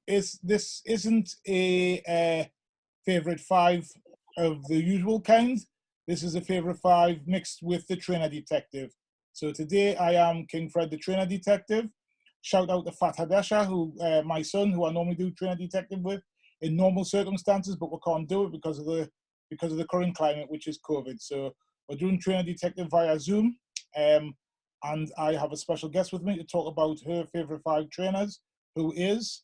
This isn't a favorite five of the usual kind. This is a favorite five mixed with the trainer detective. So today I am King Fred, the trainer detective. Shout out to Fat Hadesha, who my son, who I normally do trainer detective with in normal circumstances, but we can't do it because of the current climate, which is COVID. So we're doing trainer detective via Zoom. And I have a special guest with me to talk about her favorite five trainers, who is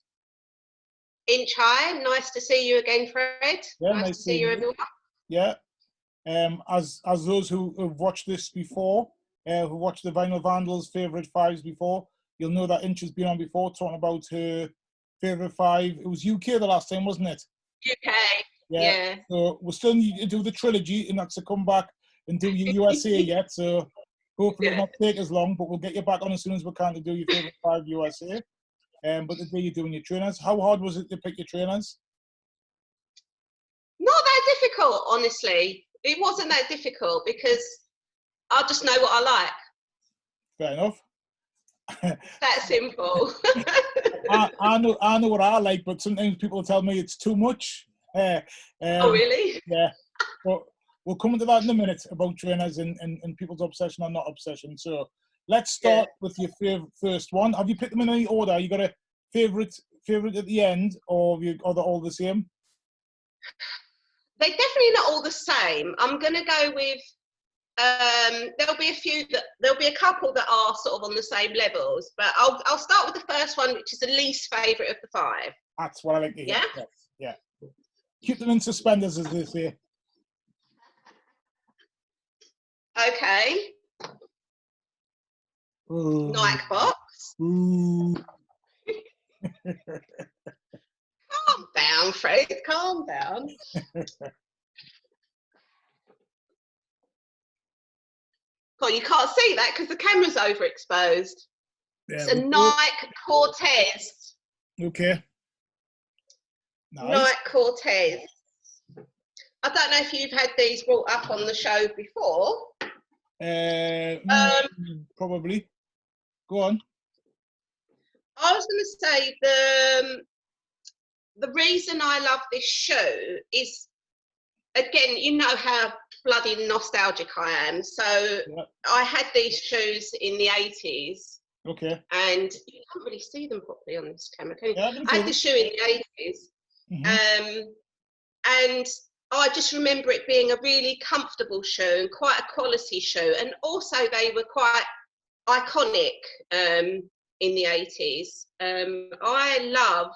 Inch High. Nice to see you again, Fred. Yeah, nice to see you, everyone. Yeah. As those who have watched this before, who watched the Vinyl Vandals favorite fives before, you'll know that Inch has been on before talking about her favorite five. It was UK the last time, wasn't it? UK. Yeah. So we still need to do the trilogy, and that's to come back and do your USA yet. So hopefully it'll not take as long, but we'll get you back on as soon as we can to do your favorite five USA. But today you're doing your trainers. How hard was it to pick your trainers? Not that difficult, honestly. It wasn't that difficult because I just know what I like. Fair enough. That simple. I know what I like, but sometimes people tell me it's too much. Oh, really? Yeah. But we'll come into that in a minute about trainers and people's obsession or not obsession. So let's start with your first one. Have you picked them in any order? You got a favorite at the end, or are they all the same? They're definitely not all the same. I'm going to go with. There'll be a couple that are sort of on the same levels, but I'll start with the first one, which is the least favourite of the five. That's what I like to hear. Yeah. Yeah. Keep them in suspenders, as they say. Okay. Nike box. Calm down, Fred. Calm down. God, you can't see that because the camera's overexposed. Yeah, it's a Nike Cortez. Okay. Nice. Nike Cortez. I don't know if you've had these brought up on the show before. Probably. Go on. I was going to say the reason I love this shoe is, again, you know how bloody nostalgic I am. So I had these shoes in the 80s. Okay. And you can't really see them properly on this camera, can you? Yeah, I had the shoe in the 80s. Mm-hmm. And I just remember it being a really comfortable shoe and quite a quality shoe. And also they were quite iconic in the 80s. I love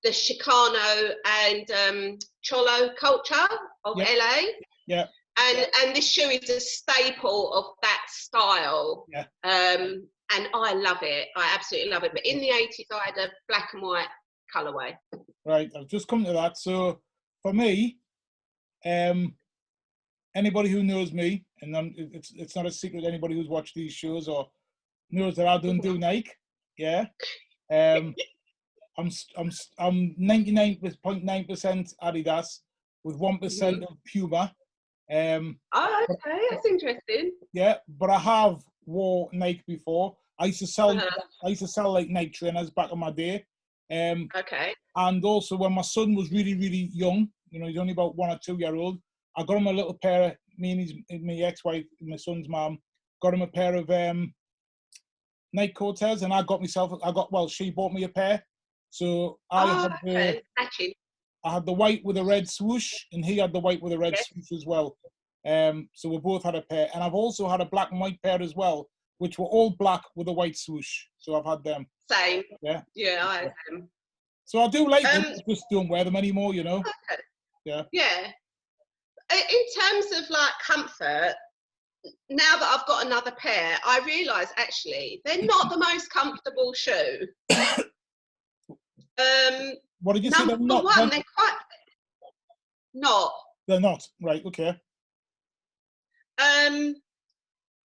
the Chicano and Cholo culture of LA. Yeah. And this shoe is a staple of that style. Yeah. And I love it. I absolutely love it. But in the 80s, I had a black and white colourway. Right. I've just come to that. So for me, anybody who knows me, and it's not a secret, anybody who's watched these shows or knows that I don't do Nike. Yeah. I'm 99.9% Adidas with 1% of Puma. Okay, that's interesting. Yeah, but I have wore Nike before. I used to sell like Nike trainers back in my day. Okay. And also when my son was really, really young, you know, he's only about 1 or 2 year old, I got him a little pair of, me and my ex-wife, my son's mom, got him a pair of Nike Cortez, and she bought me a pair. So I had the white with a red swoosh, and he had the white with a red swoosh as well. So we both had a pair, and I've also had a black and white pair as well, which were all black with a white swoosh. So I've had them. Same. Yeah. Yeah, I had them. So I do like them, just don't wear them anymore, you know. Okay. Yeah. Yeah. In terms of like comfort, now that I've got another pair, I realise actually they're not the most comfortable shoe. What did you say? Number one, they're quite not. They're not, right? Okay.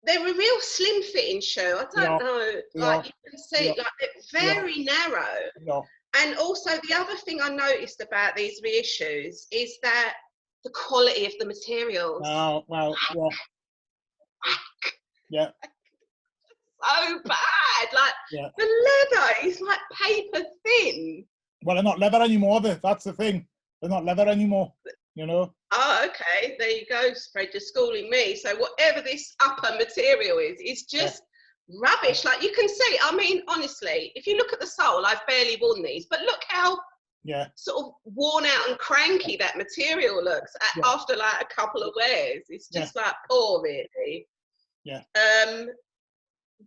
They're a real slim fitting shoe. I don't know. Like you can see, like they're very narrow. Yeah. And also the other thing I noticed about these reissues is that the quality of the materials. Oh, well, yeah. So bad. Like Yeah. The leather is like paper thin. Well, they're not leather anymore. That's the thing. They're not leather anymore. You know. Oh, okay. There you go, Fred. You're schooling me. So whatever this upper material is just rubbish. Like you can see. I mean, honestly, if you look at the sole, I've barely worn these, but look how sort of worn out and cranky that material looks after like a couple of wears. It's just like poor, really. Yeah.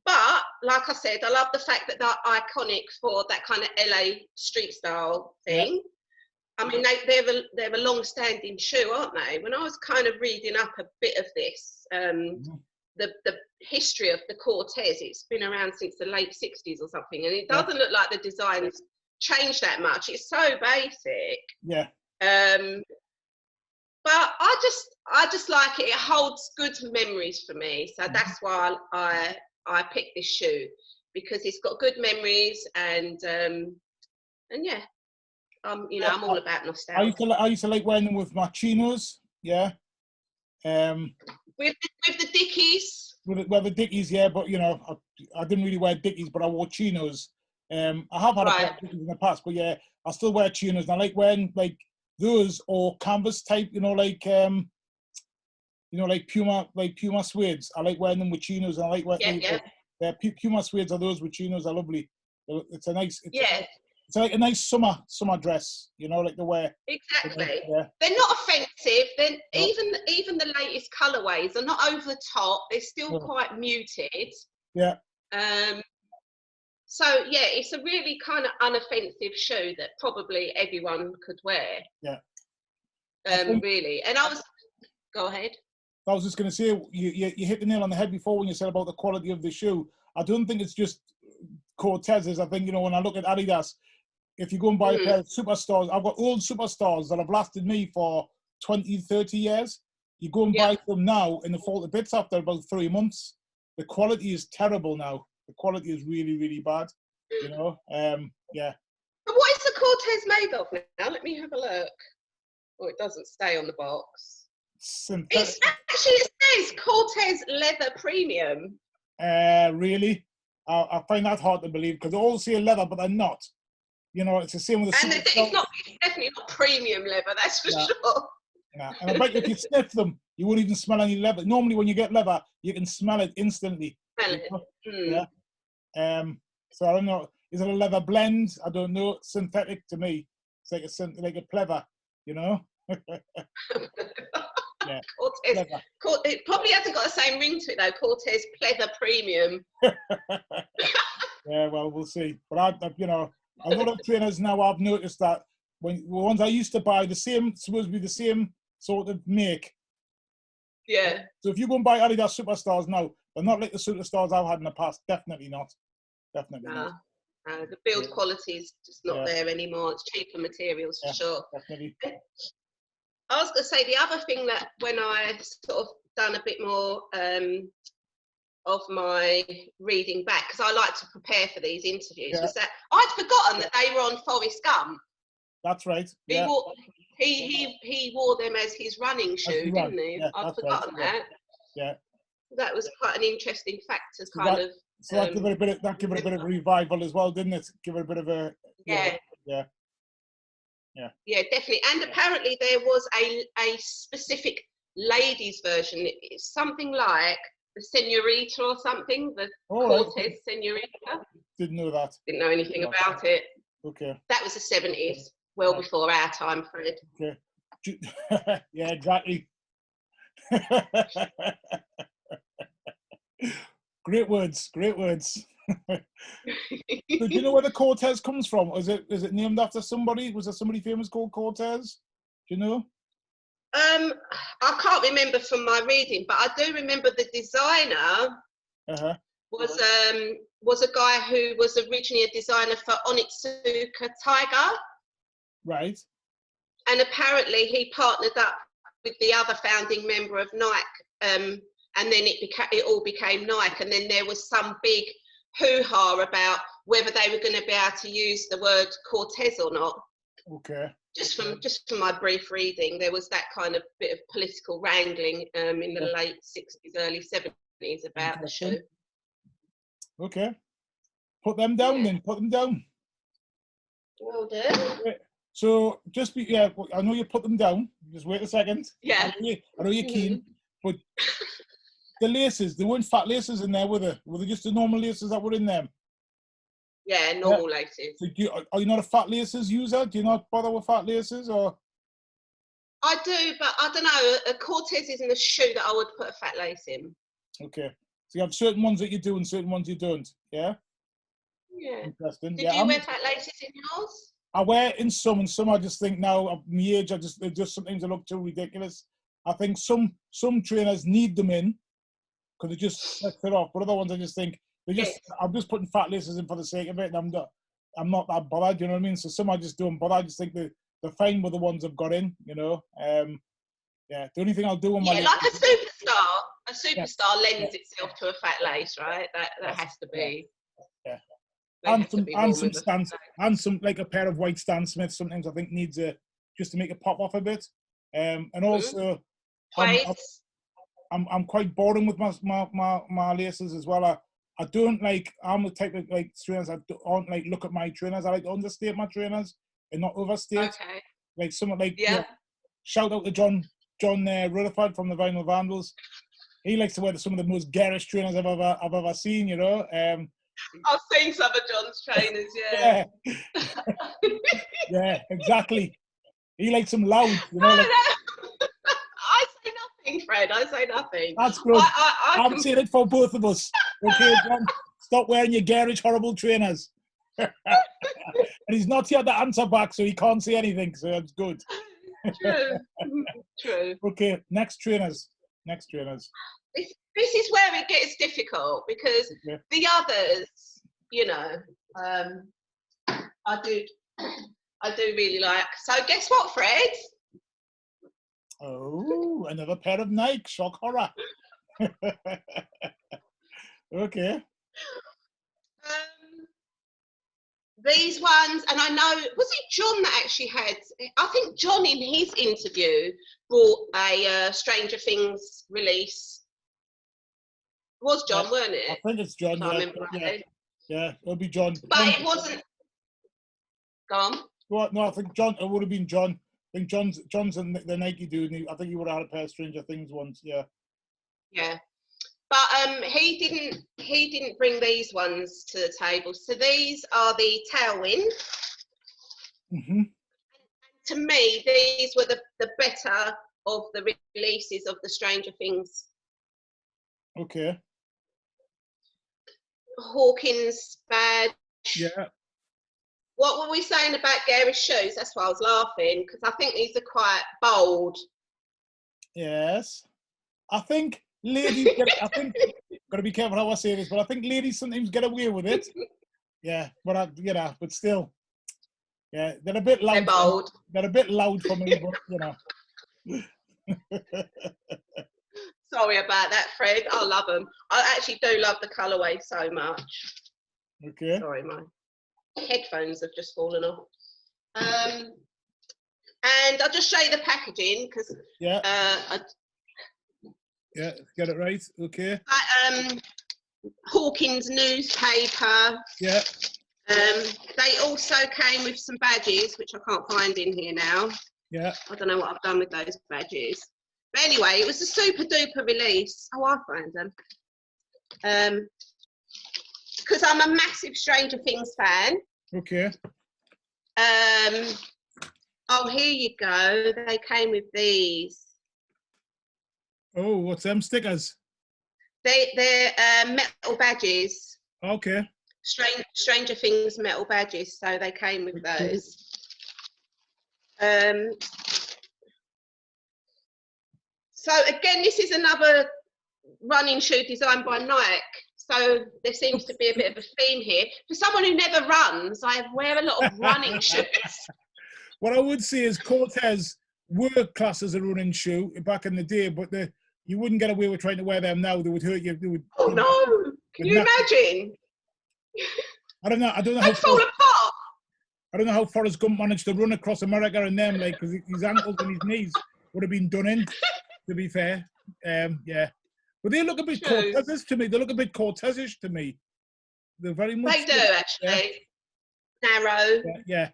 But like I said, I love the fact that they're iconic for that kind of LA street style thing. Yeah. I mean, they're a long-standing shoe, aren't they? When I was kind of reading up a bit of this, the history of the Cortez, it's been around since the late 60s or something, and it doesn't look like the design's changed that much. It's so basic. Yeah. But I just like it. It holds good memories for me, so that's why I picked this shoe, because it's got good memories and yeah. You know, I'm all about nostalgia. I used to like wearing them with my chinos, yeah. With the Dickies. With the Dickies, yeah, but you know, I didn't really wear Dickies, but I wore chinos. I have had a pair of Dickies in the past, but yeah, I still wear chinos. And I like wearing like those or canvas type, like Puma suedes. I like wearing them with chinos. And I like wearing Puma suedes are those with chinos are lovely. It's a nice. It's like a nice summer dress, like the wear. Exactly. They're not offensive. Then even the latest colourways are not over the top. They're still quite muted. Yeah. So yeah, it's a really kind of unoffensive shoe that probably everyone could wear. Yeah. Really. And go ahead. I was just going to say, you hit the nail on the head before when you said about the quality of the shoe. I don't think it's just Cortez's. I think, when I look at Adidas, if you go and buy a pair of Superstars, I've got old Superstars that have lasted me for 20, 30 years. You go and buy them now and they fall to bits after about 3 months. The quality is terrible now. The quality is really, really bad, yeah. But what is the Cortez made of now? Let me have a look. Oh, it doesn't say on the box. Synthetic. It says Cortez Leather Premium. Really? I find that hard to believe because they all say leather, but they're not. It's the same with the. And it's definitely not premium leather, that's for sure. Yeah. And I bet if you sniff them, you won't even smell any leather. Normally, when you get leather, you can smell it instantly. Smell it. Yeah. So I don't know. Is it a leather blend? I don't know. Synthetic to me. It's like a pleather, Yeah. Cortez. It probably hasn't got the same ring to it though. Cortez Pleather Premium. Yeah, well, we'll see. But a lot of trainers now, I've noticed that when the ones I used to buy, supposed to be the same sort of make. Yeah. So if you go and buy Adidas Superstars now, they're not like the Superstars I've had in the past. Definitely not. Definitely not. The build quality is just not there anymore. It's cheaper materials for sure. Definitely. I was going to say the other thing that when I sort of done a bit more of my reading back, because I like to prepare for these interviews, was that I'd forgotten that they were on Forrest Gump. That's right. He wore them as his running shoe, didn't he? Yeah, I'd forgotten that. Yeah. That was quite an interesting fact to kind of. So that gave it a bit of revival as well, didn't it? Give it a bit of a. Yeah. Yeah, definitely. And apparently there was a specific ladies version. It's something like the Senorita or something, the Cortez Senorita. Didn't know that. Didn't know anything about it. Okay. That was the 70s, well before our time, Fred. Okay. Yeah, exactly. Great words. So do you know where the Cortez comes from? Is it named after somebody? Was there somebody famous called Cortez? Do you know? I can't remember from my reading, but I do remember the designer was a guy who was originally a designer for Onitsuka Tiger. Right. And apparently he partnered up with the other founding member of Nike, and then it all became Nike, and then there was some big hoo-ha about whether they were going to be able to use the word Cortez or not. Okay. Just from my brief reading, there was that kind of bit of political wrangling in the late 60s, early 70s about the shoe. Okay. Put them down then. Put them down. Will do. So just I know you put them down. Just wait a second. Yeah. I know you're keen, but the laces, there weren't fat laces in there, were there? Were they just the normal laces that were in them? Yeah, normal laces. So are you not a fat laces user? Do you not bother with fat laces, or? I do, but I don't know. A Cortez isn't a shoe that I would put a fat lace in. Okay. So you have certain ones that you do and certain ones you don't. Yeah. Yeah. Interesting. Did you wear fat laces in yours? I wear in some, and some I just think now at my age, they just sometimes they look too ridiculous. I think some trainers need them in because it just sets it off. But other ones I just think I'm just putting fat laces in for the sake of it, and I'm not that bothered. You know what I mean? So some I just don't bother. I just think they're fine with the ones I've got in. You know. Yeah. The only thing I'll do on my like a superstar lends itself to a fat lace, right? That has to be. Yeah. And some like a pair of white Stan Smiths sometimes I think needs just to make it pop off a bit. And also I'm quite boring with my laces as well. I don't like, I'm the type of like trainers I don't like look at my trainers. I like to understate my trainers and not overstate. Okay. Like someone like shout out to John Rutherford from the Vinyl Vandals. He likes to wear some of the most garish trainers I've ever seen, you know. I've seen some of John's trainers, yeah. Yeah, exactly. He likes them loud, you know. Like, I say nothing, Fred. I say nothing. That's good. I'm saying it for both of us. Okay, John, stop wearing your garish, horrible trainers. And he's not here to answer back, so he can't say anything. So that's good. True. Okay, next trainers. This is where it gets difficult because the others, you know, I do really like. So guess what, Fred? Oh, another pair of Nike. Shock horror. Okay. These ones, and I know, was it John that actually had, I think John in his interview brought a Stranger Things release. It was John, weren't it? I think it's John, yeah, it'll be John. But it wasn't. Go on. Well, no, I think John, it would have been John. I think John's the Nike dude, and I think he would have had a pair of Stranger Things ones, yeah. Yeah. But he didn't bring these ones to the table. So these are the Tailwind. Mm-hmm. To me, these were the better of the releases of the Stranger Things. Okay. Hawkins badge. Yeah. What were we saying about garish shoes? That's why I was laughing, because I think these are quite bold. Yes. I think ladies, gotta be careful how I say this, but I think ladies sometimes get away with it. Yeah, but but still, yeah, they're a bit loud. They're bold. They're a bit loud for me, but you know. Sorry about that, Fred. I love them. I actually do love the colourway so much. Okay. Sorry, my headphones have just fallen off. And I'll just show you the packaging because yeah, get it right. Okay. Hawkins newspaper. Yeah. They also came with some badges, which I can't find in here now. Yeah. I don't know what I've done with those badges. But anyway, it was a super duper release. Oh, I found them. Because I'm a massive Stranger Things fan. Okay. Oh, here you go. They came with these. Oh, what's them stickers? They're metal badges. Okay. Stranger Things metal badges. So they came with those. So again, this is another running shoe designed by Nike. So there seems to be a bit of a theme here. For someone who never runs, I wear a lot of running shoes. What I would say is Cortez were classed as a running shoe back in the day, but you wouldn't get away with trying to wear them now. They would hurt you. Oh no! Can you imagine? I don't know. They'd fall apart. I don't know how Forrest Gump managed to run across America in them, like, because his ankles and his knees would have been done in. To be fair, yeah. But they look a bit Cortez-ish to me. They look a bit Cortez-ish to me. They're very much. They do actually. Narrow. Yeah.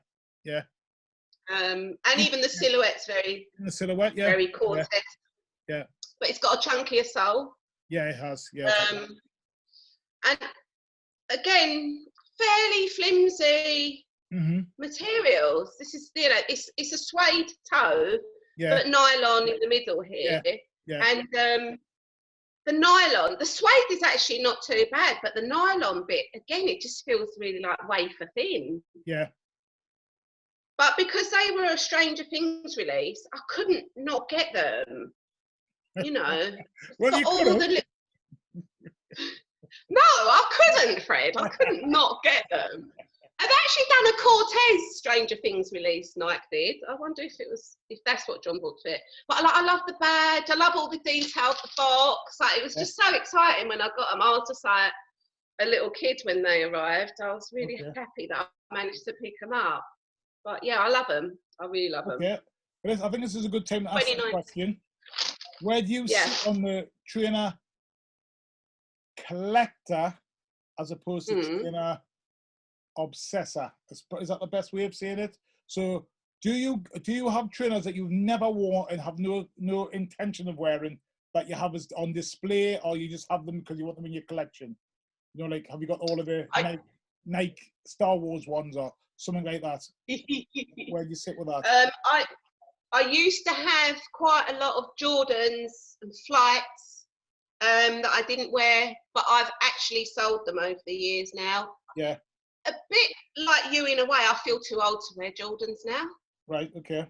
And even the silhouette's very. The silhouette, yeah. Very Cortez. Yeah. But it's got a chunkier sole. Yeah, it has. Yeah. And again, fairly flimsy materials. This is, it's a suede toe, but nylon in the middle here. Yeah. And the nylon, the suede is actually not too bad, but the nylon bit, again, it just feels really like wafer thin. Yeah. But because they were a Stranger Things release, I couldn't not get them. You know. Well, you could. No, I couldn't, Fred. I couldn't not get them. I've actually done a Cortez Stranger Things release, Nike did. I wonder if that's what John bought to it. But I love the badge. I love all the detail of the box. Like, it was just so exciting when I got them. I was just like a little kid when they arrived. I was really happy that I managed to pick them up. But yeah, I love them. I really love them. Yeah, I think this is a good time to ask the question. Where do you sit on the trainer collector as opposed to trainer obsessor? Is that the best way of saying it? So do you have trainers that you've never worn and have no intention of wearing, that you have as on display, or you just have them because you want them in your collection? You know, like, have you got all of the Nike Star Wars ones or something like that? Where do you sit with that? I used to have quite a lot of Jordans and Flights that I didn't wear, but I've actually sold them over the years now. Yeah. A bit like you in a way. I feel too old to wear Jordans now. Right. Okay.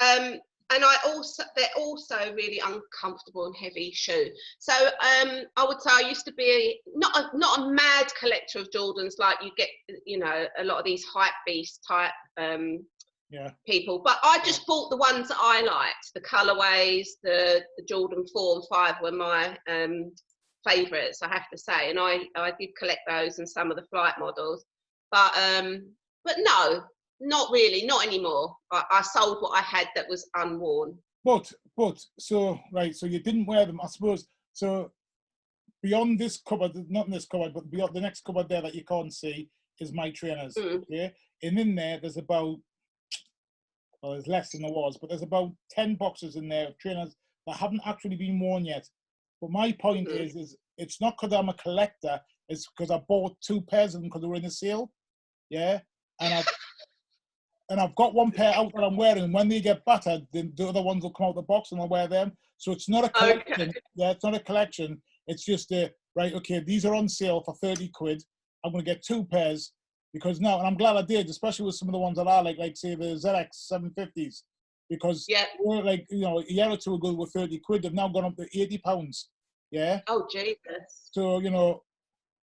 And they're also really uncomfortable and heavy shoe. So I would say I used to be not a mad collector of Jordans like you get, you know, a lot of these hype beast type people. But I just bought the ones that I liked, the colorways, the Jordan 4 and 5 were my favourites, I have to say, and I did collect those and some of the Flight models. But no. Not really, not anymore. I sold what I had that was unworn. But so you didn't wear them, I suppose. So beyond this cupboard, not in this cupboard, but beyond the next cupboard there that you can't see is my trainers. Okay, and in there's about, well, there's less than there was, but there's about 10 boxes in there of trainers that haven't actually been worn yet. But my point is it's not because I'm a collector. It's because I bought 2 pairs of them because they were in a sale. Yeah, and I've got 1 pair out that I'm wearing, and when they get battered, then the other ones will come out the box and I'll wear them. So it's not a collection. Okay. Yeah, it's not a collection. It's just okay, these are on sale for 30 quid. I'm going to get 2 pairs because now, and I'm glad I did, especially with some of the ones that I like say the ZX 750s, because we're like, you know, a year or two ago were 30 quid. They've now gone up to 80 pounds. Yeah. Oh, Jesus. So, you know,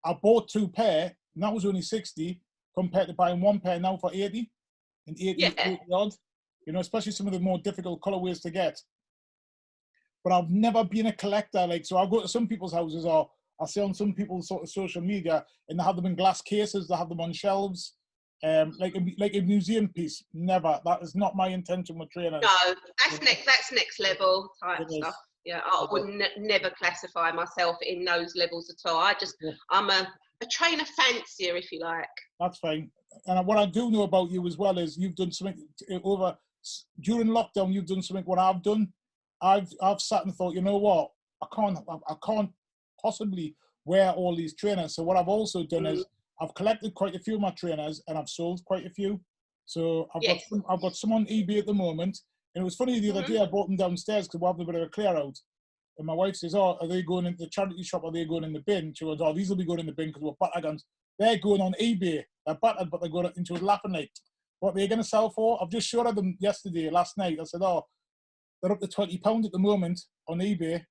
I bought 2 pair, and that was only 60 compared to buying 1 pair now for 80. And 80 odd, you know, especially some of the more difficult colorways to get. But I've never been a collector. Like, so I'll go to some people's houses, or I'll see on some people's sort of social media, and they have them in glass cases, they have them on shelves, like a museum piece. Never. That is not my intention with trainers. No, that's next level type stuff. Yeah, I would never classify myself in those levels at all. I'm a trainer fancier, if you like. That's fine. And what I do know about you as well is you've done something during lockdown. You've done something what I've done. I've sat and thought, you know what, I can't possibly wear all these trainers. So what I've also done is I've collected quite a few of my trainers and I've sold quite a few. So I've got some on eBay at the moment. And it was funny, the other day I brought them downstairs because we're having a bit of a clear out. And my wife says, "Oh, are they going into the charity shop? Or are they going in the bin?" She goes, "Oh, these will be going in the bin because we're batter guns." They're going on eBay. They're battered, but they're going into it laughing like, what they're going to sell for? I've just showed her them last night. I said, "Oh, they're up to £20 at the moment on eBay.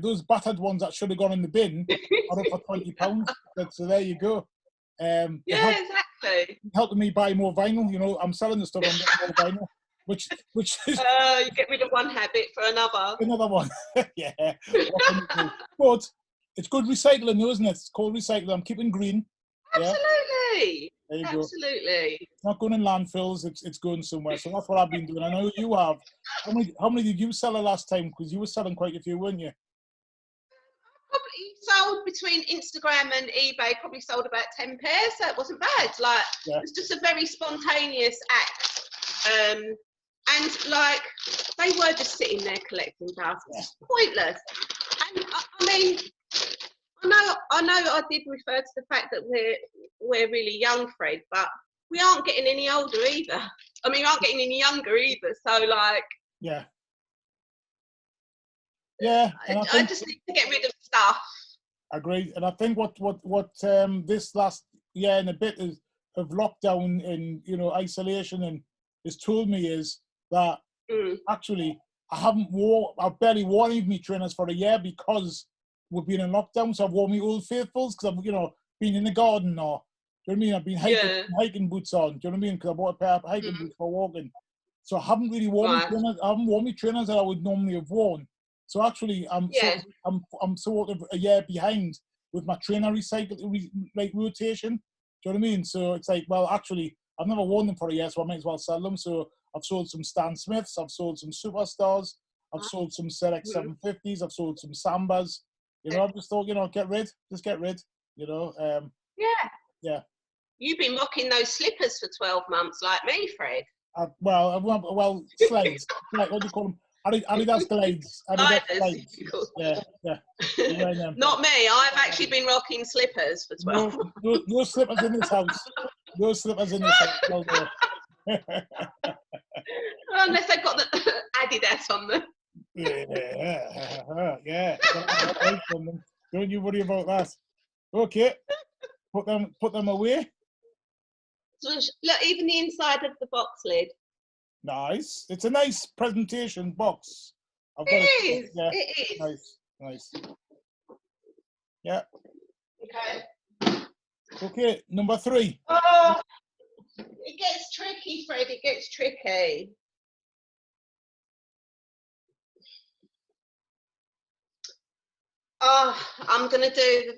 Those battered ones that should have gone in the bin are up for £20. So there you go. Exactly. Helping me buy more vinyl. You know, I'm selling the stuff, I'm getting more vinyl. Which is you get rid of one habit for another. Another one. Yeah. But it's good recycling, though, isn't it? It's called recycling. I'm keeping green. Absolutely. There you Absolutely. Go. It's not going in landfills, it's going somewhere. So that's what I've been doing. I know you have. How many did you sell the last time? Because you were selling quite a few, weren't you? probably sold between Instagram and eBay, probably sold about 10 pairs, so it wasn't bad. Like, it's just a very spontaneous act. And like, they were just sitting there collecting dust. It's pointless. And I mean, I know I did refer to the fact that we're really young, Fred, but we aren't getting any older either. I mean, we aren't getting any younger either. So like, yeah. And I just need to get rid of stuff. Agreed. And I think what this last year and a bit of lockdown and, you know, isolation and has told me is that actually I've barely worn any of my trainers for a year because we've been in lockdown. So I've worn my Old Faithfuls because I've, you know, been in the garden or, do you know what I mean? I've been hiking boots on, do you know what I mean? Because I bought a pair of hiking boots for walking. So I haven't really worn my trainers. I haven't worn my trainers that I would normally have worn. So actually, I'm sort of a year behind with my trainer rotation. Do you know what I mean? So it's like, well, actually, I've never worn them for a year, so I might as well sell them. So I've sold some Stan Smiths, I've sold some Superstars, I've sold some Select 750s, I've sold some Sambas. You know, I've just thought, you know, get rid. You know. Yeah. You've been rocking those slippers for 12 months, like me, Fred. Well, slides. Like, what do you call them? Adidas Glades. Adidas Glades. Yeah. Not me. I've actually been rocking slippers for 12 months. No slippers in this house. No slippers in this house. Unless they've got the Adidas on them. Yeah. Don't you worry about that. Okay. Put them away. So look, even the inside of the box lid. Nice. It's a nice presentation box. It is. Nice. Yeah. Okay, number 3. Oh, it gets tricky, Fred. It gets tricky. Oh, I'm going to do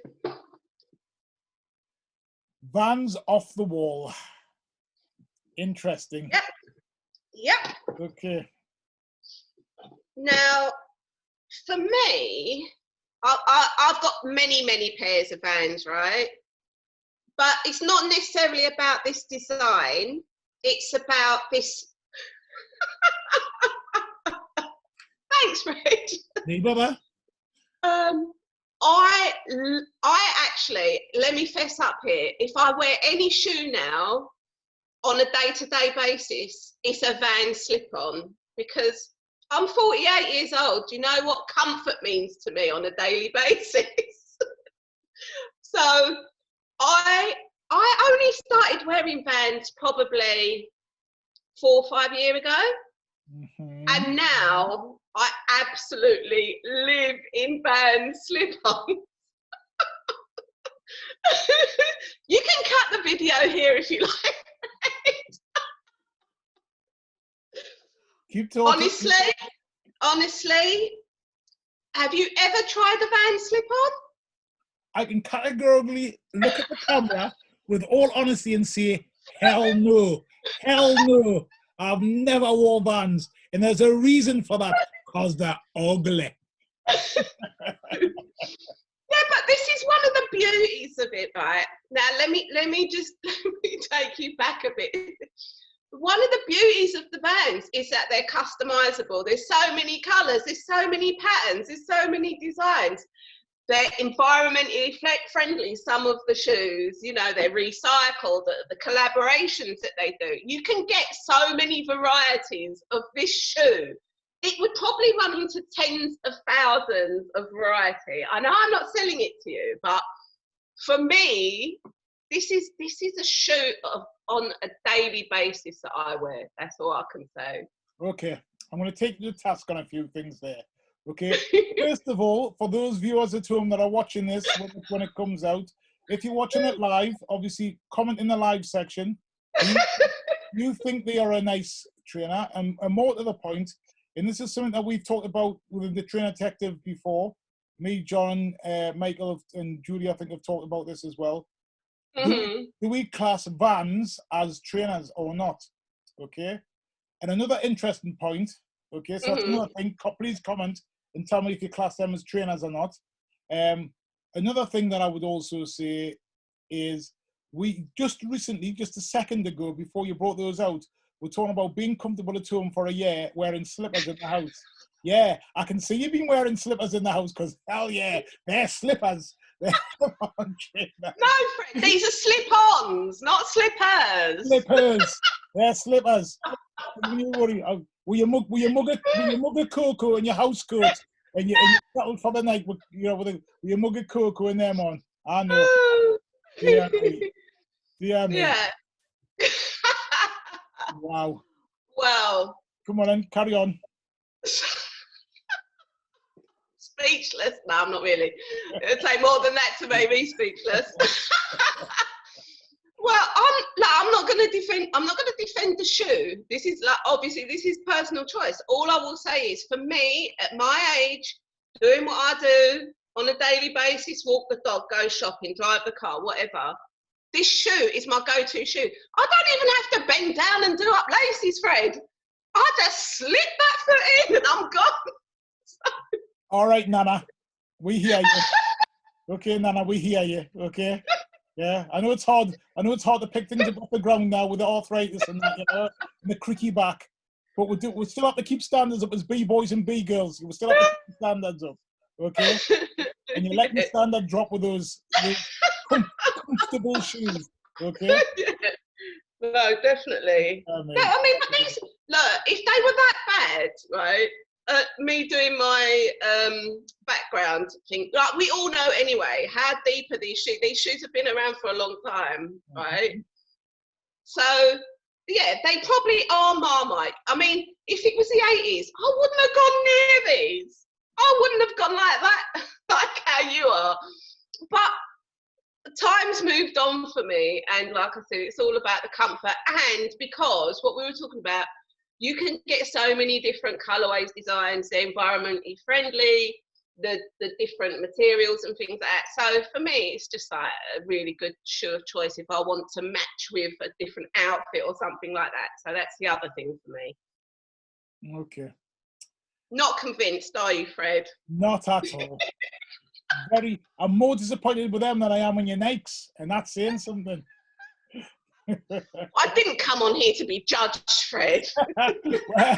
Vans Off the Wall. Interesting. Yep. Okay. Now, for me, I've got many pairs of Vans, right? But it's not necessarily about this design. It's about this. Thanks, Rich. Hey, brother. I actually, let me fess up here. If I wear any shoe now on a day-to-day basis, it's a Van slip-on because I'm 48 years old. Do you know what comfort means to me on a daily basis? So I only started wearing Vans probably 4 or 5 years ago. And now I absolutely live in Vans slip-ons. You can cut the video here if you like. Keep talking. Honestly, have you ever tried a Van slip-on? I can categorically look at the camera with all honesty and say, hell no. I've never worn Vans. And there's a reason for that, because they're ugly. Yeah, but this is one of the beauties of it, right? Now, let me take you back a bit. One of the beauties of the Vans is that they're customizable. There's so many colors, there's so many patterns, there's so many designs. They're environmentally friendly, some of the shoes, you know, they're recycled, the collaborations that they do. You can get so many varieties of this shoe. It would probably run into tens of thousands of variety. I know I'm not selling it to you, but for me, this is a shoe on a daily basis that I wear. That's all I can say. Okay, I'm going to take you to task on a few things there. Okay, first of all, for those viewers at home that are watching this when it comes out, if you're watching it live, obviously comment in the live section. You think they are a nice trainer, and more to the point, and this is something that we've talked about with the Trainer Detective before. Me, John, Michael, and Julie, I think, have talked about this as well. Do we class Vans as trainers or not? Okay. And another interesting point. Okay, so that's another thing. Please comment and tell me if you class them as trainers or not. Another thing that I would also say is we just recently, just a second ago, before you brought those out, we're talking about being comfortable at home for a year, wearing slippers in the house. Yeah, I can see you've been wearing slippers in the house because, hell yeah, they're slippers. No, Fred, these are slip-ons, not slippers. Slippers. They're slippers. Don't you worry. Will you mug of cocoa in your house coat and you settled for the night with, with your mug of cocoa in them on? I know. Dear me. Dear me. Yeah. Wow. Well. Come on then, carry on. Speechless. No, I'm not really. It'll take more than that to make me speechless. Well, I'm not going to defend the shoe. This is obviously this is personal choice. All I will say is, for me, at my age, doing what I do on a daily basis, walk the dog, go shopping, drive the car, whatever. This shoe is my go-to shoe. I don't even have to bend down and do up laces, Fred. I just slip that foot in and I'm gone. All right, Nana, we hear you. Okay, Nana, we hear you. Okay, yeah. I know it's hard. To pick things up off the ground now with the arthritis and that, and the creaky back. But we still have to keep standards up as B-boys and B-girls. We still have to keep standards up. Okay, and you let the standard drop with those comfortable shoes. Okay. No, definitely. I mean, but these, look, if they were that bad, right? Me doing my background thing, like we all know anyway, how deep are these shoes? These shoes have been around for a long time, right? So, yeah, they probably are Marmite. I mean, if it was the 80s, I wouldn't have gone near these. I wouldn't have gone like that, like how you are. But time's moved on for me, and like I said, it's all about the comfort, and because what we were talking about, you can get so many different colorways, designs, they're environmentally friendly, the different materials and things like that. So for me, it's just like a really good shoe of choice if I want to match with a different outfit or something like that. So that's the other thing for me. Okay. Not convinced, are you, Fred? Not at all. I'm more disappointed with them than I am in your Nikes, and that's saying something. I didn't come on here to be judged, Fred.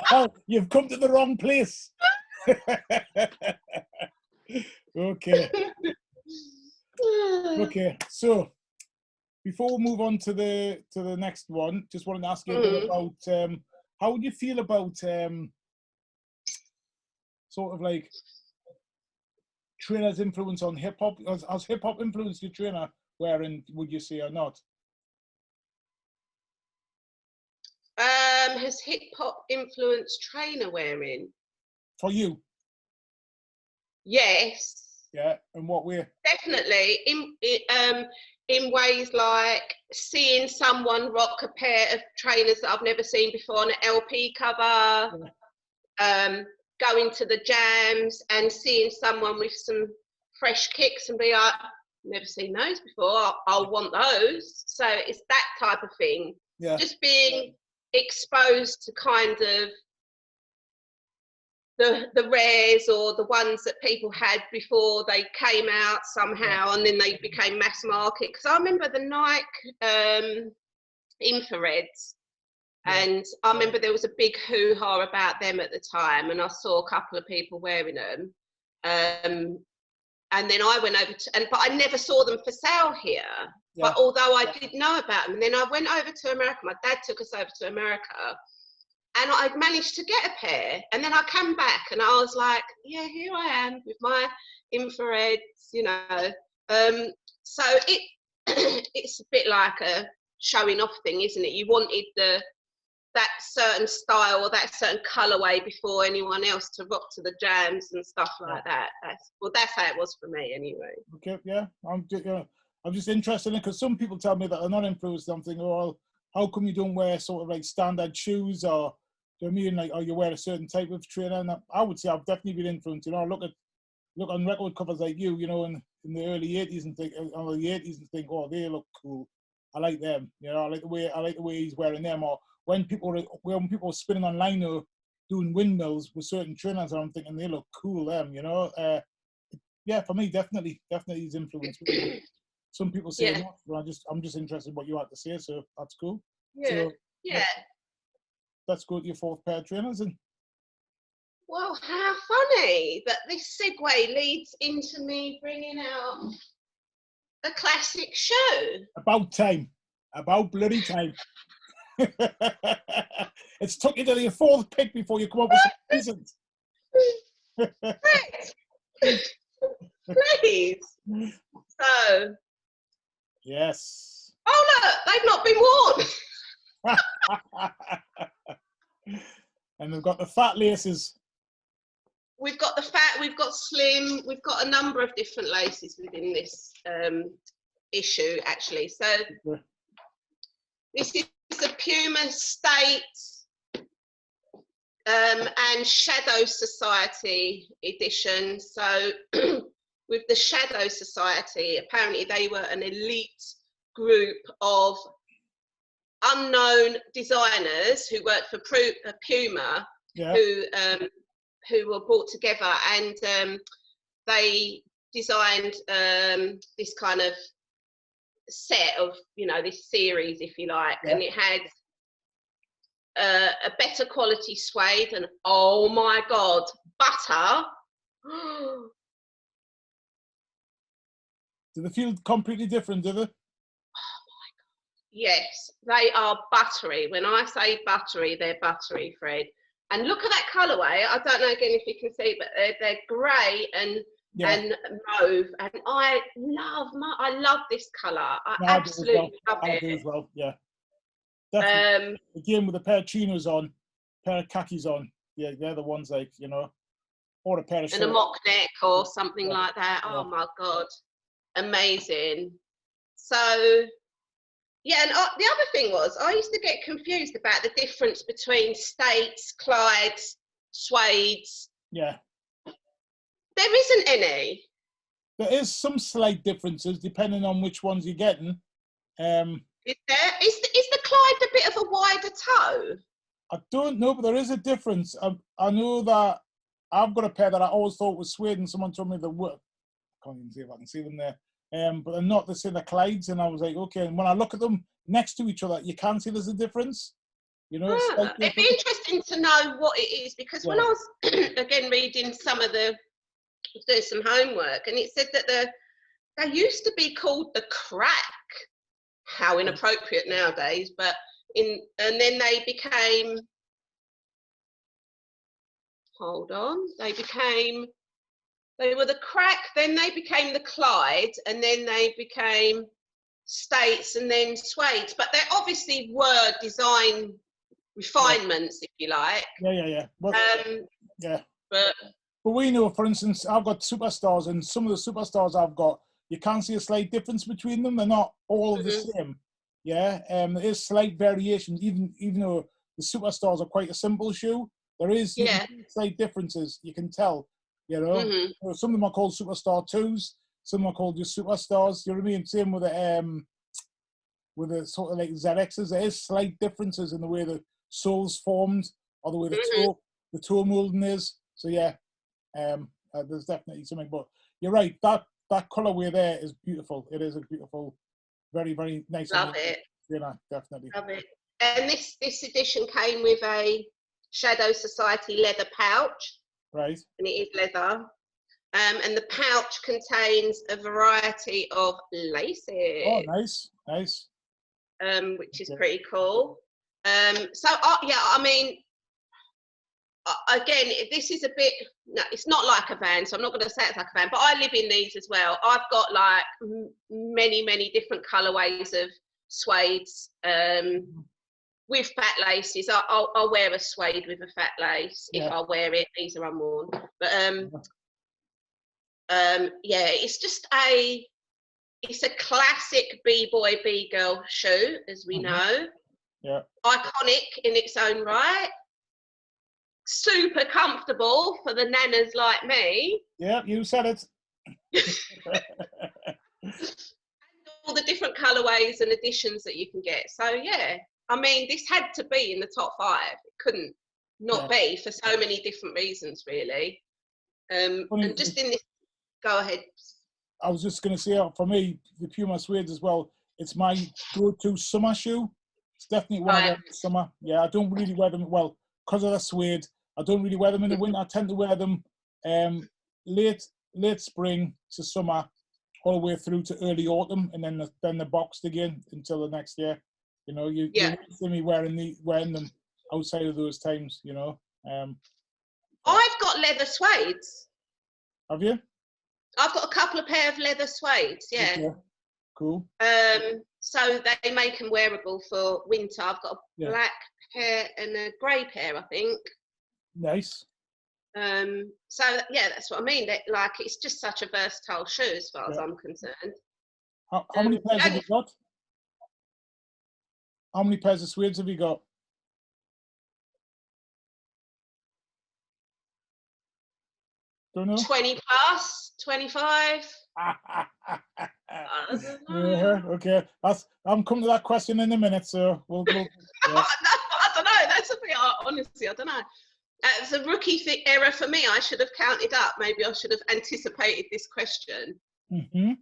Well, you've come to the wrong place. Okay. Okay. So, before we move on to the next one, just wanted to ask you a bit about how would you feel about sort of like trainers' influence on hip hop? Has hip hop influenced your trainer wearing? Would you say or not? Has hip hop influenced trainer wearing? For you? Yes. Yeah, in what way? Definitely. In ways like seeing someone rock a pair of trainers that I've never seen before on an LP cover, going to the jams and seeing someone with some fresh kicks and be like, never seen those before, I'll want those. So it's that type of thing. Yeah. Just being exposed to kind of the rares or the ones that people had before they came out somehow, and then they became mass market. Because I remember the Nike infrareds, and I remember there was a big hoo-ha about them at the time, and I saw a couple of people wearing them. And then I went over but I never saw them for sale here. Yeah. But although I did know about them, and then I went over to America. My dad took us over to America, and I managed to get a pair. And then I came back, and I was like, yeah, here I am with my infrareds, you know. So it's a bit like a showing off thing, isn't it? You wanted that certain style or that certain colorway before anyone else to rock to the jams and stuff like that. That's how it was for me anyway. Okay, yeah. I'm just interested in it because some people tell me that they're not influenced. I'm thinking, well, how come you don't wear sort of like standard shoes, or do you know what I mean, like, or you wear a certain type of trainer? And I would say I've definitely been influenced. You know, look on record covers like you know, in the early 80s and think, or the 80s and think, oh, they look cool. I like them. You know, I like the way he's wearing them. Or when people are spinning on lino doing windmills with certain trainers, I'm thinking they look cool. Them, you know. Yeah, for me, definitely he's influenced me. Some people say not, but I'm just interested in what you had to say, so that's cool. Yeah. So yeah. Let's go to your fourth pair of trainers and. Well, how funny that this segue leads into me bringing out a classic shoe. About time. About bloody time. It's took you to your fourth pick before you come up with some reasons. Please. So. Yes. Oh look, they've not been worn. And they've got the fat laces. We've got the fat, we've got slim, we've got a number of different laces within this issue, actually. So this is the Puma State and Shadow Society edition. So with the Shadow Society, apparently they were an elite group of unknown designers who worked for Puma, who were brought together, and they designed this kind of set of, this series, if you like, and it had a better quality suede, and oh my God, butter. Do they feel completely different, do they? Yes, they are buttery. When I say buttery, they're buttery, Fred. And look at that colourway. I don't know again if you can see, but they're grey and mauve. And I love this colour. I absolutely love it. I do as well. Yeah. Definitely. Again, with a pair of chinos on, pair of khakis on. Yeah, they're the ones or a pair of shorts. And a mock neck or something like that. Oh my God, amazing. So. Yeah, and the other thing was, I used to get confused about the difference between States, Clydes, suedes. Yeah. There isn't any. There is some slight differences depending on which ones you're getting. Is there? Is the Clyde a bit of a wider toe? I don't know, but there is a difference. I know that I've got a pair that I always thought was suede, and someone told me they were. I can't even see if I can see them there. But they're not the same, the Clydes, and I was like, okay. And when I look at them next to each other, you can see there's a difference. It'd be interesting to know what it is, because when I was again reading doing some homework, and it said that they used to be called the crack. How inappropriate nowadays! But and then they became. Hold on, They were the crack, then they became the Clyde, and then they became States, and then suedes. But there obviously were design refinements, if you like. Yeah. Well, But we know, for instance, I've got superstars, and some of the superstars I've got, you can see a slight difference between them. They're not all the same. Yeah, there is slight variations, even though the superstars are quite a simple shoe. There is slight differences. You can tell. Some of them are called Superstar 2s, some are called just Superstars. You know what I mean? Same with the sort of like ZXs. There is slight differences in the way the sole's formed, or the way the toe molding is. So there's definitely something. But you're right. That colorway there is beautiful. It is a beautiful, very, very nice. Love it. Definitely. Love it. And this edition came with a Shadow Society leather pouch. Right. And it is leather. And the pouch contains a variety of laces. Oh, nice. Which is pretty cool. Again, this is it's not like a van, so I'm not going to say it's like a van, but I live in these as well. I've got like many, many different colorways of suedes. With fat laces, I'll wear a suede with a fat lace if I wear it. These are unworn, but it's just it's a classic b-boy b-girl shoe, as we know. Yeah, iconic in its own right. Super comfortable for the nanas like me. Yeah, you said it. And all the different colorways and editions that you can get. So yeah. I mean, this had to be in the top 5. It couldn't not be, for so many different reasons, really. And just in this Go ahead. I was just going to say, for me, the Puma suede as well, it's my go-to summer shoe. It's definitely one I wear in the summer. Yeah, I don't really wear them, well, because of the suede, I don't really wear them in the winter. I tend to wear them late spring to summer, all the way through to early autumn, and then they're boxed again until the next year. You know, you won't see me wearing them outside of those times, you know. I've got leather suedes. Have you? I've got a couple of pair of leather suedes, yeah. Okay. Cool. So they make them wearable for winter. I've got a black pair and a grey pair, I think. Nice. So yeah, that's what I mean. Like, it's just such a versatile shoe as far as I'm concerned. How many pairs have you got? How many pairs of suedes have you got? Don't know. 20 plus, 25. Yeah, okay. I'm coming to that question in a minute, so we'll yeah. I don't know. That's a bit, honestly, I don't know. It was a rookie error for me. I should have counted up. Maybe I should have anticipated this question. Mm-hmm.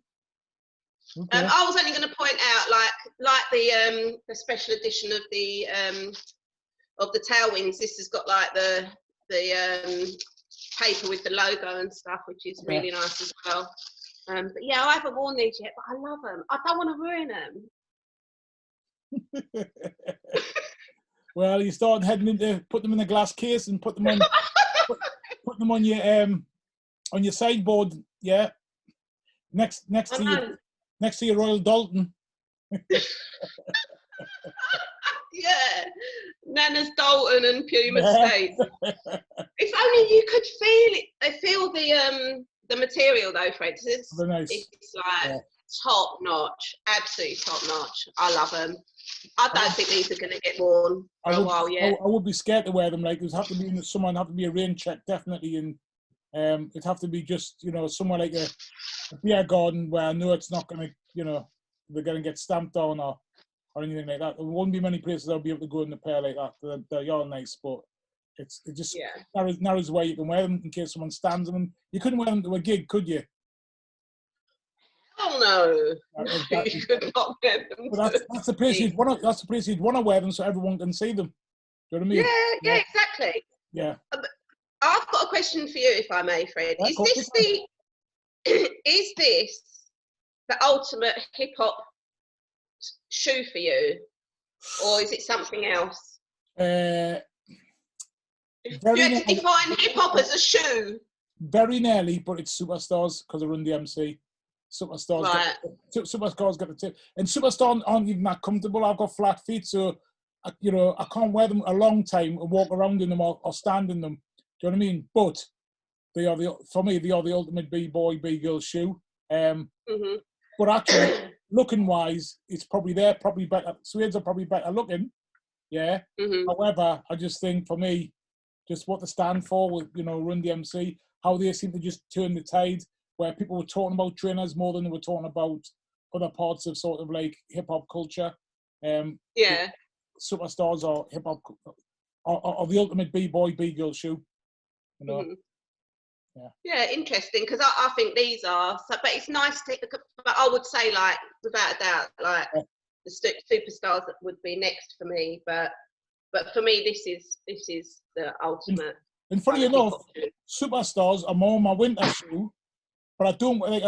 Okay. I was only going to point out, like the special edition of the Tailwinds. This has got like the paper with the logo and stuff, which is really nice as well. But yeah, I haven't worn these yet, but I love them. I don't want to ruin them. Well, you start heading into put them in a glass case and put them on put them on your sideboard. Yeah, next to your Royal Dalton. Yeah, Nana's Dalton and Puma State. If only you could feel it. Feel the material though, Fred. It's like top notch, absolutely top notch. I love them. I don't think these are going to get worn for a while yet. I would be scared to wear them. Like, it'd have to be in the summer, and have to be a rain check, definitely. And it'd have to be just, you know, somewhere like a beer garden where I know it's not going to, you know, they're going to get stamped on or anything like that. There won't be many places I'll be able to go in a pair like that. They're all nice, but it just narrows where you can wear them in case someone stands on them. You couldn't wear them to a gig, could you? Oh no, you could not wear them. That's the place you'd want to. That's the place you'd want to wear them so everyone can see them. Do you know what I mean? Yeah, exactly. Yeah. I've got a question for you, if I may, Fred. Is this the ultimate hip hop shoe for you, or is it something else? Do you have to define hip hop as a shoe? Very nearly, but it's Superstars because I run the MC. Superstars, right. Superstars got the tip, and Superstars aren't even that comfortable. I've got flat feet, so I can't wear them a long time and walk around in them or stand in them. Do you know what I mean? But for me, they are the ultimate B-boy, B-girl shoe. But actually, looking wise, it's probably better. Suedes are probably better looking. Yeah. However, I just think for me, just what they stand for with, Run DMC, how they seem to just turn the tide, where people were talking about trainers more than they were talking about other parts of sort of like hip hop culture. Superstars or hip hop or the ultimate B-boy, B-girl shoe. Yeah, interesting, because I think these are, but it's nice to, but I would say, like, without a doubt, like, the Superstars that would be next for me, but for me, this is the ultimate. And funny enough, Superstars are more my winter shoe, but I don't wear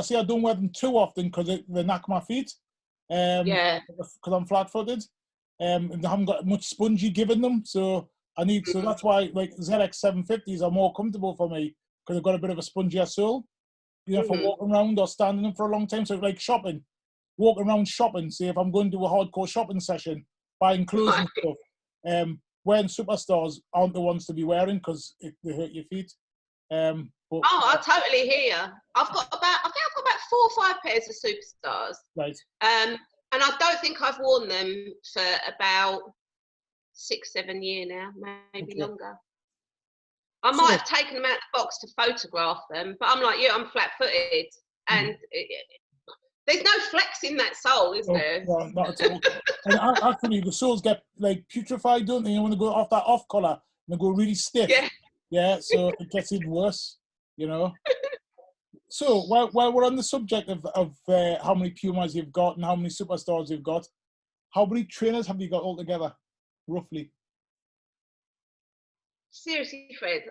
them too often because they knock my feet. Because I'm flat-footed, and I haven't got much spongy given them, so so that's why like ZX 750s are more comfortable for me because they've got a bit of a spongier sole, for walking around or standing in for a long time. So like walking around shopping. Say if I'm going to a hardcore shopping session, buying clothes and stuff, wearing Superstars aren't the ones to be wearing because they hurt your feet. I totally hear you. I think I've got about 4 or 5 pairs of Superstars. Right. And I don't think I've worn them for about 6-7 years now, maybe longer. I might have taken them out of the box to photograph them, but I'm like you, I'm flat-footed, and there's no flex in that sole, is there? No, not at all. And actually, the soles get like putrefied, don't they? When they go off that off collar, and they go really stiff. Yeah, so it gets even worse, So while we're on the subject of how many Pumas you've got and how many Superstars you've got, how many trainers have you got altogether, roughly? Seriously, Fred.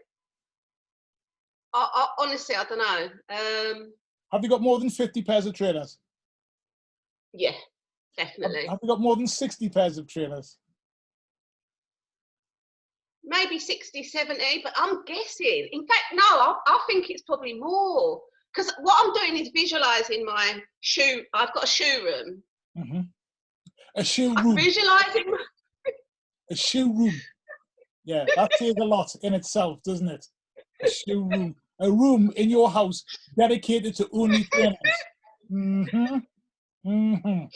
I honestly, I don't know. Have you got more than 50 pairs of trainers? Yeah, definitely. Have you got more than 60 pairs of trainers? Maybe 60, 70, but I'm guessing. In fact, no, I think it's probably more. Because what I'm doing is visualising my shoe. I've got a shoe room. Mm-hmm. A shoe room. I'm visualising. A shoe room. Yeah, that says a lot in itself, doesn't it? A shoe room. A room in your house dedicated to only trainers. Mm-hmm. Mm-hmm.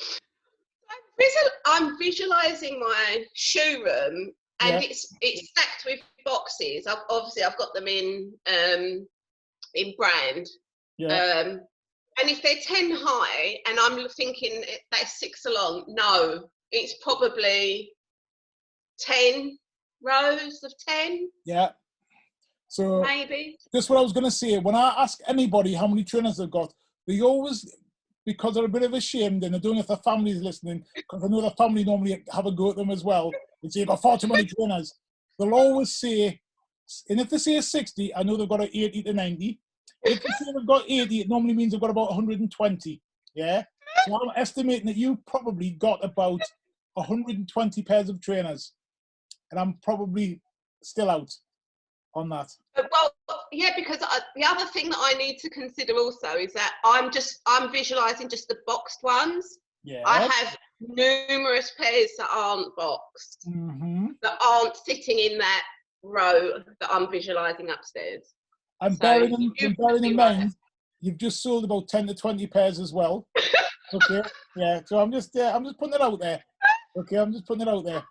I'm visualising my show room, and Yeah. it's stacked with boxes. I've got them in brand. Yeah. And if they're 10 high, and I'm thinking that's 6 along, no, it's probably 10 rows of 10. Yeah. So maybe. Just what I was going to say. When I ask anybody how many trainers they've got, they always, because they're a bit of ashamed, and they're doing it if their family's listening, because I know their family normally have a go at them as well, and say, you've got far too many trainers. They'll always say, and if they say 60, I know they've got 80 to 90. If they say they've got 80, it normally means they've got about 120. Yeah? So I'm estimating that you probably got about 120 pairs of trainers. And I'm probably still out on that. Well, yeah, because the other thing that I need to consider also is that I'm visualising just the boxed ones. Yeah. I have numerous pairs that aren't boxed, that aren't sitting in that row that I'm visualising upstairs. And bearing in mind, you've just sold about 10 to 20 pairs as well. Okay, yeah. So I'm just putting it out there. Okay, I'm just putting it out there.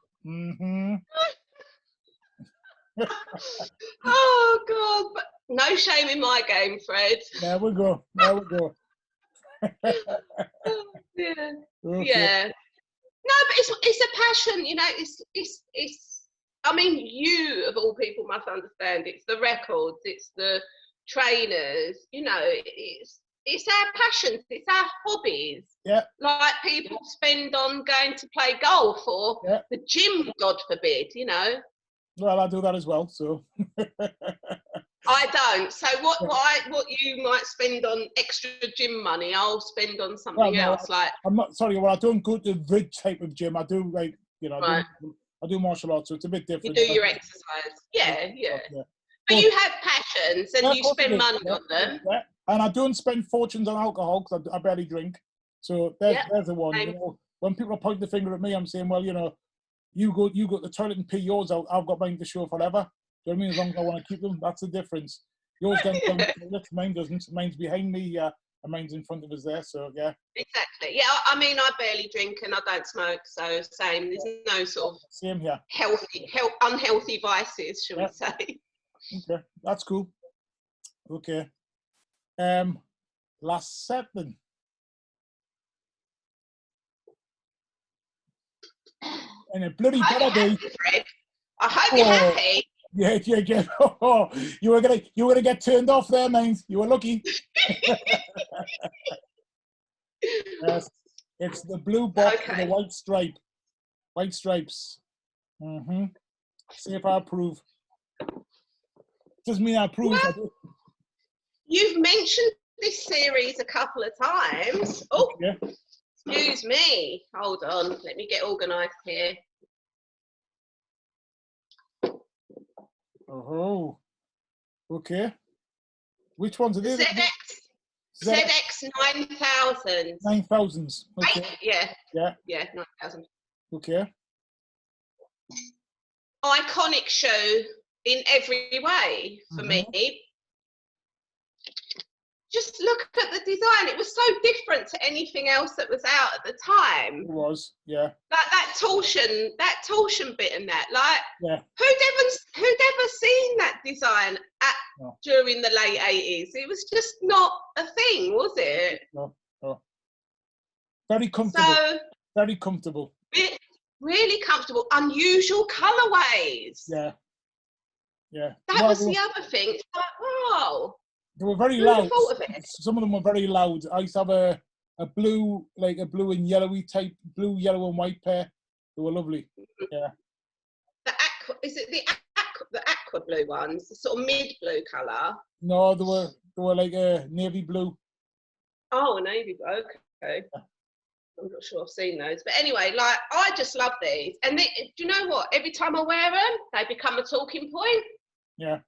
Oh God! But no shame in my game, Fred. There we go. There we go. Yeah. Okay. Yeah. No, but it's a passion, you know. It's. I mean, you of all people must understand. It's the records. It's the trainers. You know, it's our passions. It's our hobbies. Yeah. Like people spend on going to play golf or the gym, God forbid. You know. Well, I do that as well. So. I don't. So what you might spend on extra gym money, I'll spend on something else. Like I'm not sorry. Well, I don't go to the type of gym. I do I do martial arts, so it's a bit different. You do your exercise. Yeah. But you have passions and you spend money on them. Yeah. And I don't spend fortunes on alcohol because I barely drink. So there's the one. You know, when people point the finger at me, I'm saying, well, you know, you go to the toilet and pee yours out. I've got mine to show forever. Do you know what I mean? As long as I want to keep them, that's the difference. Yours down the toilet, mine doesn't. Mine's behind me, and mine's in front of us there. So yeah. Exactly. Yeah. I mean, I barely drink and I don't smoke, so same. There's no sort of same here. Unhealthy vices, shall we say? Okay, that's cool. Okay. Last set then. And a bloody better day. I hope you're happy. Yeah. Oh, you were gonna get turned off there, mate. You were lucky. Yes, it's the blue box with the white stripe. White stripes. See if I approve. Doesn't mean I approve. Well, you've mentioned this series a couple of times. Oh, excuse me. Hold on. Let me get organised here. Oh, okay. Which ones are they? ZX 9000. 9000s. Okay. Yeah. 9000. Okay. Iconic show in every way for me. Just look at the design. It was so different to anything else that was out at the time. It was, yeah. Like that torsion bit and that. Like, yeah. Who'd ever seen that design during the late 80s? It was just not a thing, was it? No. Very comfortable. Very comfortable. Really comfortable. Unusual colourways. Yeah. That was the other thing. It's like, wow. They were very Who would loud. have thought of it? Some of them were very loud. I used to have a blue, like a blue and yellowy type, blue, yellow and white pair. They were lovely. Yeah. The aqua, is it the aqua blue ones? The sort of mid blue colour? No, they were like a navy blue. Oh, a navy blue. Okay. Yeah. I'm not sure I've seen those, but anyway, like I just love these. And do you know what? Every time I wear them, they become a talking point. Yeah.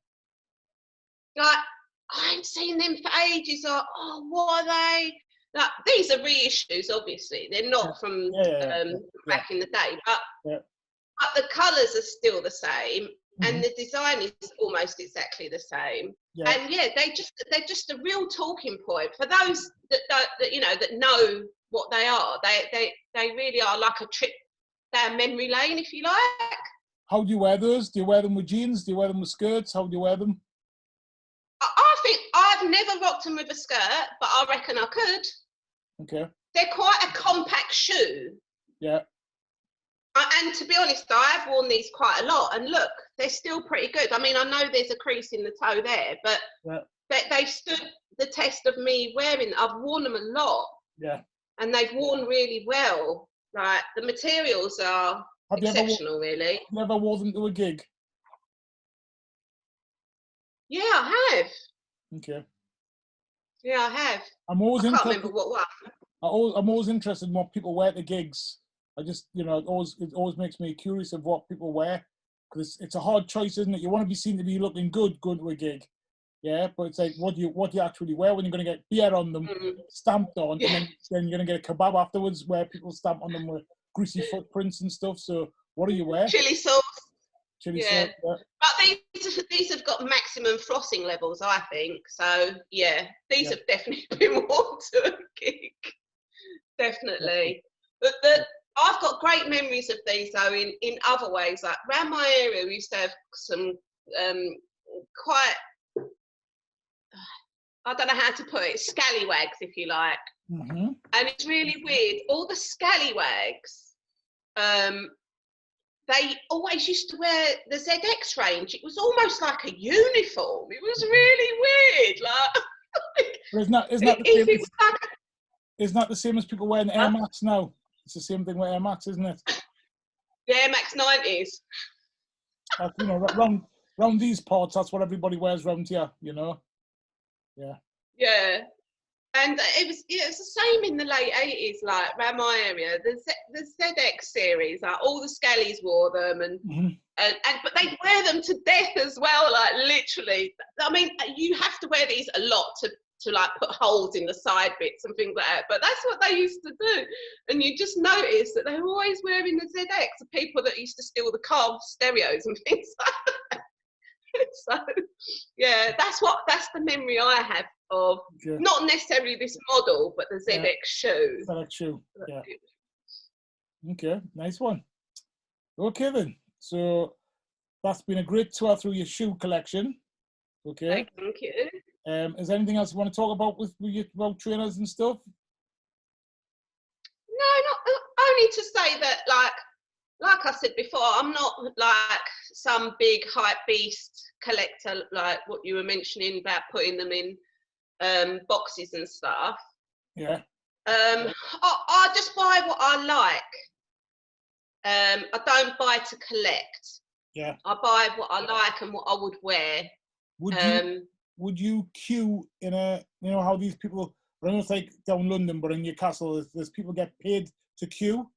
Like I ain't seen them for ages. Or what are they? Like these are reissues, obviously. They're not from back in the day, but the colours are still the same, and the design is almost exactly the same. Yeah. And they're just a real talking point for those that know what they are. They really are like a trip down memory lane, if you like. How do you wear those? Do you wear them with jeans? Do you wear them with skirts? How do you wear them? I think I've never rocked them with a skirt, but I reckon I could. Okay. They're quite a compact shoe. Yeah. And to be honest, I have worn these quite a lot, and look, they're still pretty good. I mean, I know there's a crease in the toe there, but they've stood the test of me wearing. I've worn them a lot. Yeah. And they've worn really well. Like the materials are exceptional, really. Have you ever worn them to a gig? Yeah, I have. Okay. Yeah, I have. I can't remember what one. I'm always interested in what people wear to gigs. I just, it always makes me curious of what people wear, because it's a hard choice, isn't it? You want to be seen to be looking good going to a gig, yeah. But it's like, what do you actually wear when you're going to get beer on them, stamped on, and then you're going to get a kebab afterwards where people stamp on them with greasy footprints and stuff. So what do you wear? Chili sauce. Chili sauce. Yeah. But these have got maximum flossing levels, I think. So yeah, these have definitely been worn to a gig. Definitely. But I've got great memories of these though in other ways. Like around my area, we used to have some quite, I don't know how to put it, scallywags, if you like. And it's really weird. All the scallywags, they always used to wear the ZX range. It was almost like a uniform. It was really weird. Like, isn't that the same as people wearing Air Max now? It's the same thing with Air Max, isn't it? The Air Max 90s. Round these parts, that's what everybody wears round here, Yeah. Yeah. And it was the same in the late 80s, like around my area. The ZX series, like all the Scallies wore them, and but they wear them to death as well, like literally. I mean, you have to wear these a lot to like put holes in the side bits and things like that. But that's what they used to do, and you just notice that they were always wearing the ZX. The people that used to steal the car stereos and things like that. So yeah, that's the memory I have of not necessarily this model, but the ZX shoe. ZX shoe, yeah. Okay, nice one. Okay then, so that's been a great tour through your shoe collection. Okay. Thank you. Is there anything else you want to talk about about trainers and stuff? No, not only to say that, like I said before, I'm not like some big hype beast collector, like what you were mentioning about putting them in boxes and stuff. Yeah. I just buy what I like. I don't buy to collect. Yeah. I buy what I like and what I would wear. Would you queue in a, how these people, I don't know if it's like down London, but in Newcastle, there's people get paid to queue.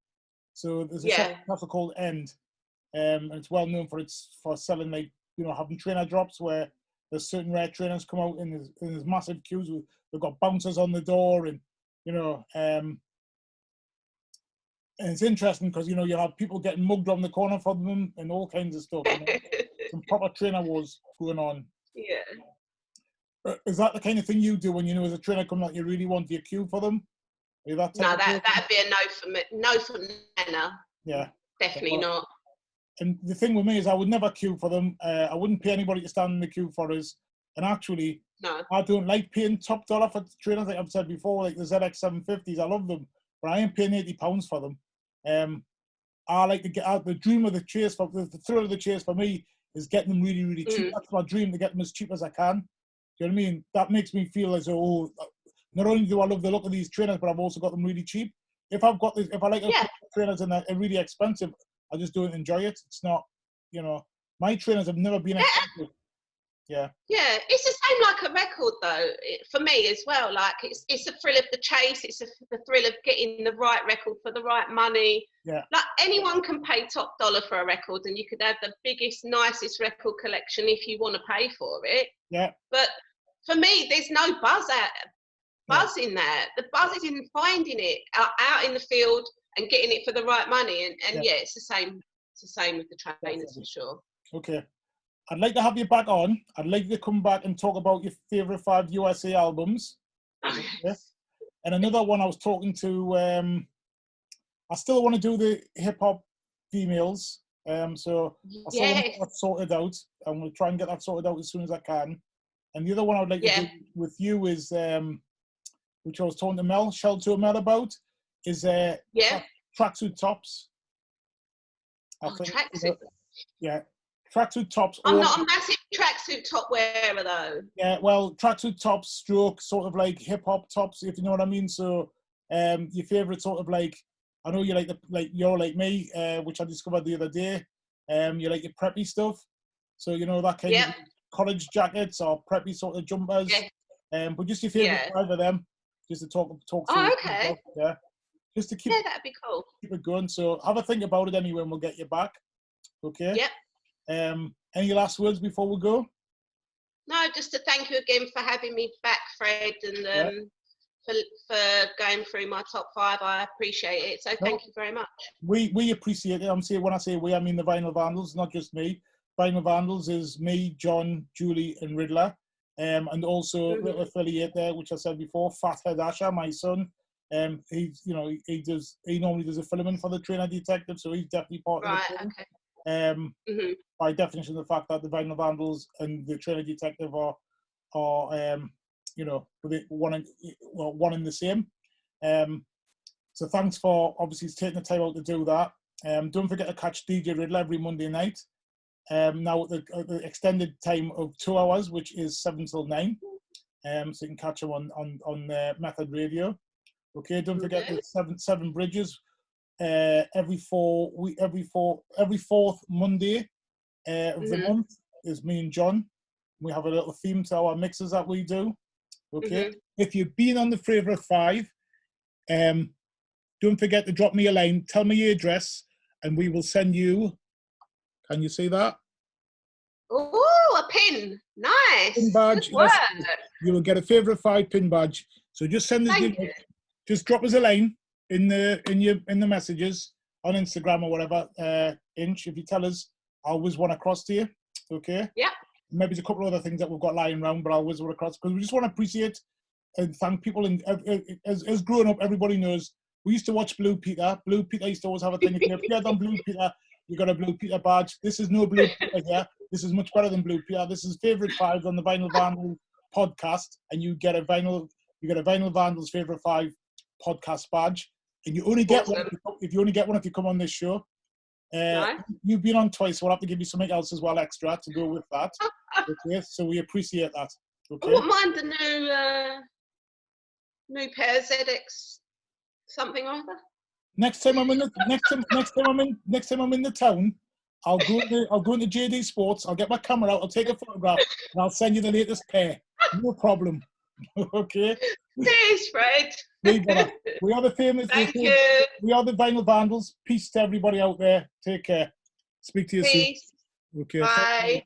So there's a shop called End, and it's well known for selling, like, having trainer drops where there's certain rare trainers come out and there's massive queues. They've got bouncers on the door, and and it's interesting because you have people getting mugged on the corner for them and all kinds of stuff. Some proper trainer wars going on. Yeah. Is that the kind of thing you do when as a trainer coming out, you really want to queue for them? That'd be a no for me. No for Nana. Yeah. Definitely not. And the thing with me is I would never queue for them. I wouldn't pay anybody to stand in the queue for us. And actually, I don't like paying top dollar for trainers, like I've said before, like the ZX 750s. I love them, but I ain't paying £80 for them. I like to get out the dream of the chase, the thrill of the chase for me is getting them really, really cheap. That's my dream, to get them as cheap as I can. you know what I mean? That makes me feel as though, not only do I love the look of these trainers, but I've also got them really cheap. If I've got this, if I like trainers and they're really expensive, I just don't enjoy it. It's not, you know, my trainers have never been expensive. Yeah. Yeah, it's the same like a record though, for me as well. Like it's the thrill of the chase. It's the thrill of getting the right record for the right money. Yeah. Like anyone can pay top dollar for a record, and you could have the biggest, nicest record collection if you want to pay for it. Yeah. But for me, there's no buzz in there. The buzz is in finding it out in the field and getting it for the right money. And yeah, it's the same. It's the same with the trainers for sure. Okay. I'd like to have you back on. I'd like you to come back and talk about your favourite 5 USA albums. Okay. Yeah. And another one I was talking to, I still want to do the hip-hop females. So I still want to get that sorted out. I'm going to try and get that sorted out as soon as I can. And the other one I would like to do with you is, which I was talking to Mel about, is tracksuit tops. Tracksuit. Yeah. Tracksuit tops. I'm not a massive tracksuit top wearer though. Yeah, well, tracksuit tops, stroke, sort of like hip hop tops, if you know what I mean. So, your favorite sort of like, I know you you're like me, which I discovered the other day. You like your preppy stuff, so you know that kind of college jackets or preppy sort of jumpers. But just your favorite 5 of them, just to talk. Oh, okay. Yeah, just to keep. Yeah, that'd be cool. Keep it going. So have a think about it anyway, and we'll get you back. Okay. Yep. Any last words before we go? No, just to thank you again for having me back, Fred, and for going through my top 5. I appreciate it. So thank you very much. We appreciate it. When I say we, I mean the Vinyl Vandals, not just me. Vinyl Vandals is me, John, Julie, and Riddler, and also a little affiliate there, which I said before, Fathead Asher, my son. He normally does a filming for the Trainer Detective, so he's definitely part of the film. Okay. By definition, the fact that the Vinyl Vandals and the Trainer Detective are one in the same. So thanks for obviously taking the time out to do that. Don't forget to catch DJ Riddler every Monday night. Now at the extended time of 2 hours, which is 7 till 9. So you can catch him on Method Radio. Okay, don't forget the seven bridges. Every fourth Monday of the month is me and John. We have a little theme to our mixes that we do. Okay. If you've been on the favorite 5, don't forget to drop me a line. Tell me your address, and we will send you. Can you see that? Oh, a pin! Nice. Pin badge. You will get a favorite 5 pin badge. So just send us. Just drop us a line in the messages on Instagram or whatever, Inch. If you tell us, I'll whiz one across to you. Okay? Yeah. Maybe there's a couple of other things that we've got lying around, but I'll whiz one across because we just want to appreciate and thank people. And as growing up, everybody knows we used to watch Blue Peter. Blue Peter used to always have a thing. If you appeared on Blue Peter, you got a Blue Peter badge. This is no Blue Peter here. This is much better than Blue Peter. This is favorite 5 on the Vinyl Vandals podcast, and you get a Vinyl Vandals favorite 5 podcast badge. And you only get one if you come on this show. You've been on twice, so we'll have to give you something else as well extra to go with that. Okay, so we appreciate that. Okay. I wouldn't mind the new pair of ZX something or other. Next time I'm in the town, I'll go into JD Sports. I'll get my camera out. I'll take a photograph and I'll send you the latest pair. No problem. Okay. Cheers, Fred. We are the famous. Thank you. We are the Vinyl Vandals. Peace to everybody out there. Take care. Speak to you soon. Okay. Bye.